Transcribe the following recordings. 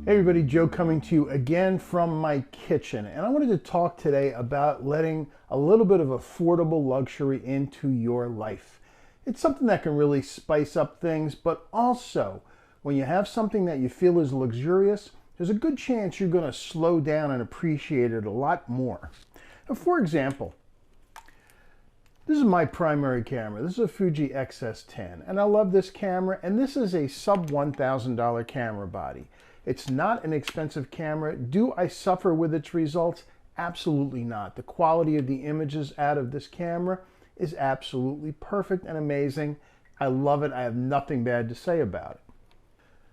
Hey everybody, Joe coming to you again from my kitchen, and I wanted to talk today about letting a little bit of affordable luxury into your life. It's something that can really spice up things, but also when you have something that you feel is luxurious, there's a good chance you're going to slow down and appreciate it a lot more. Now, for example, this is my primary camera. This is a Fuji XS10, and I love this camera, and this is a sub $1,000 camera body. It's not an expensive camera. Do I suffer with its results? Absolutely not. The quality of the images out of this camera is absolutely perfect and amazing. I love it. I have nothing bad to say about it.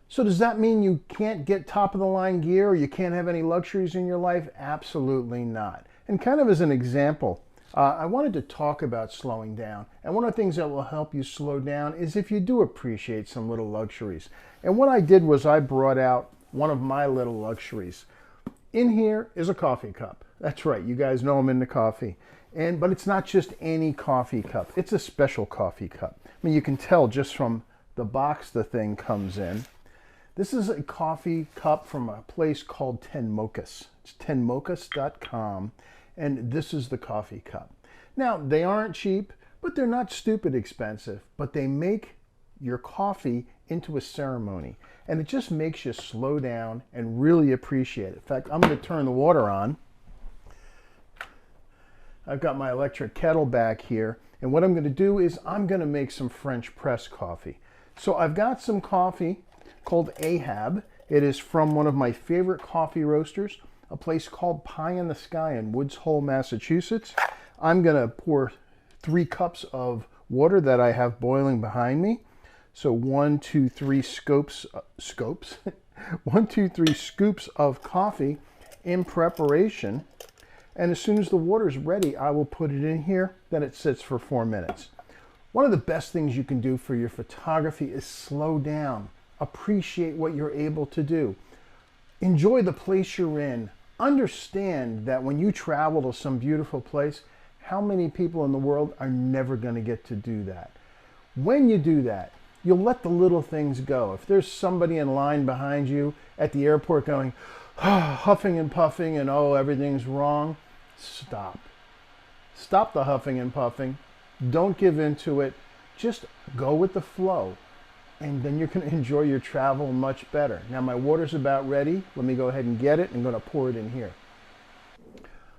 So does that mean you can't get top of the line gear or you can't have any luxuries in your life? Absolutely not. And kind of as an example, I wanted to talk about slowing down. And one of the things that will help you slow down is if you do appreciate some little luxuries. And what I did was I brought out one of my little luxuries. In here is a coffee cup. That's right, you guys know I'm into coffee. But it's not just any coffee cup. It's a special coffee cup. I mean, you can tell just from the box the thing comes in. This is a coffee cup from a place called 10 Mochas. It's 10mochas.com, and this is the coffee cup. Now, they aren't cheap, but they're not stupid expensive, but they make your coffee into a ceremony, and it just makes you slow down and really appreciate it. In fact, I'm going to turn the water on. I've got my electric kettle back here, and what I'm going to do is I'm going to make some French press coffee. So I've got some coffee called Ahab. It is from one of my favorite coffee roasters, a place called Pie in the Sky in Woods Hole, Massachusetts. I'm going to pour 3 cups of water that I have boiling behind me. So 1, 2, 3 scoops 1, 2, 3 scoops of coffee in preparation. And as soon as the water is ready, I will put it in here. Then it sits for 4 minutes. One of the best things you can do for your photography is slow down. Appreciate what you're able to do. Enjoy the place you're in. Understand that when you travel to some beautiful place, how many people in the world are never going to get to do that? When you do that, you'll let the little things go. If there's somebody in line behind you at the airport going, huffing and puffing and oh, everything's wrong, stop. Stop the huffing and puffing. Don't give in to it. Just go with the flow. And then you're going to enjoy your travel much better. Now my water's about ready. Let me go ahead and get it. I'm going to pour it in here.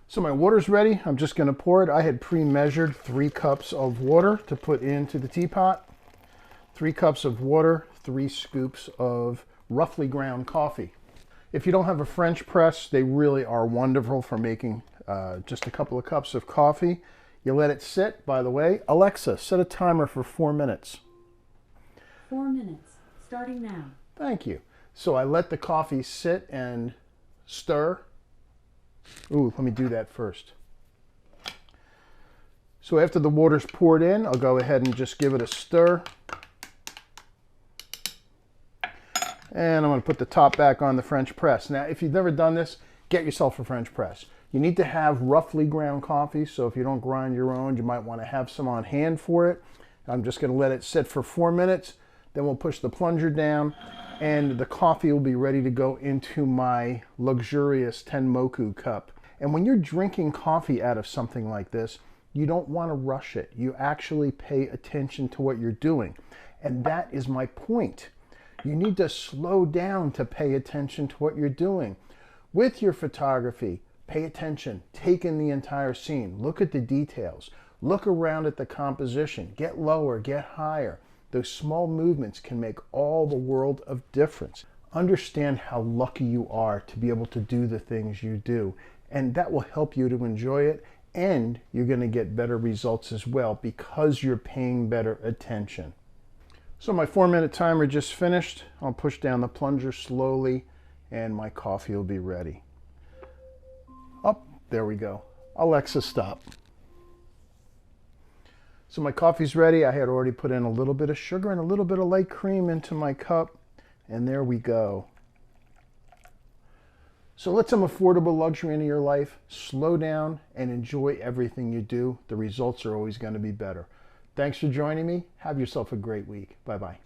So my water's ready. I'm just going to pour it. I had pre-measured 3 cups of water to put into the teapot. 3 cups of water, 3 scoops of roughly ground coffee. If you don't have a French press, they really are wonderful for making just a couple of cups of coffee. You let it sit, by the way. Alexa, set a timer for 4 minutes. 4 minutes, starting now. Thank you. So I let the coffee sit and stir. Ooh, let me do that first. So after the water's poured in, I'll go ahead and just give it a stir. And I'm going to put the top back on the French press. Now, if you've never done this, get yourself a French press. You need to have roughly ground coffee, so if you don't grind your own, you might want to have some on hand for it. I'm just going to let it sit for 4 minutes. Then we'll push the plunger down, and the coffee will be ready to go into my luxurious 10 Moku cup. And when you're drinking coffee out of something like this, you don't want to rush it. You actually pay attention to what you're doing. And that is my point. You need to slow down to pay attention to what you're doing. With your photography, pay attention. Take in the entire scene. Look at the details. Look around at the composition. Get lower, get higher. Those small movements can make all the world of difference. Understand how lucky you are to be able to do the things you do. And that will help you to enjoy it. And you're going to get better results as well because you're paying better attention. So my 4-minute timer just finished. I'll push down the plunger slowly and my coffee will be ready. Oh, there we go. Alexa, stop. So my coffee's ready. I had already put in a little bit of sugar and a little bit of light cream into my cup. And there we go. So let some affordable luxury into your life. Slow down and enjoy everything you do. The results are always going to be better. Thanks for joining me. Have yourself a great week. Bye-bye.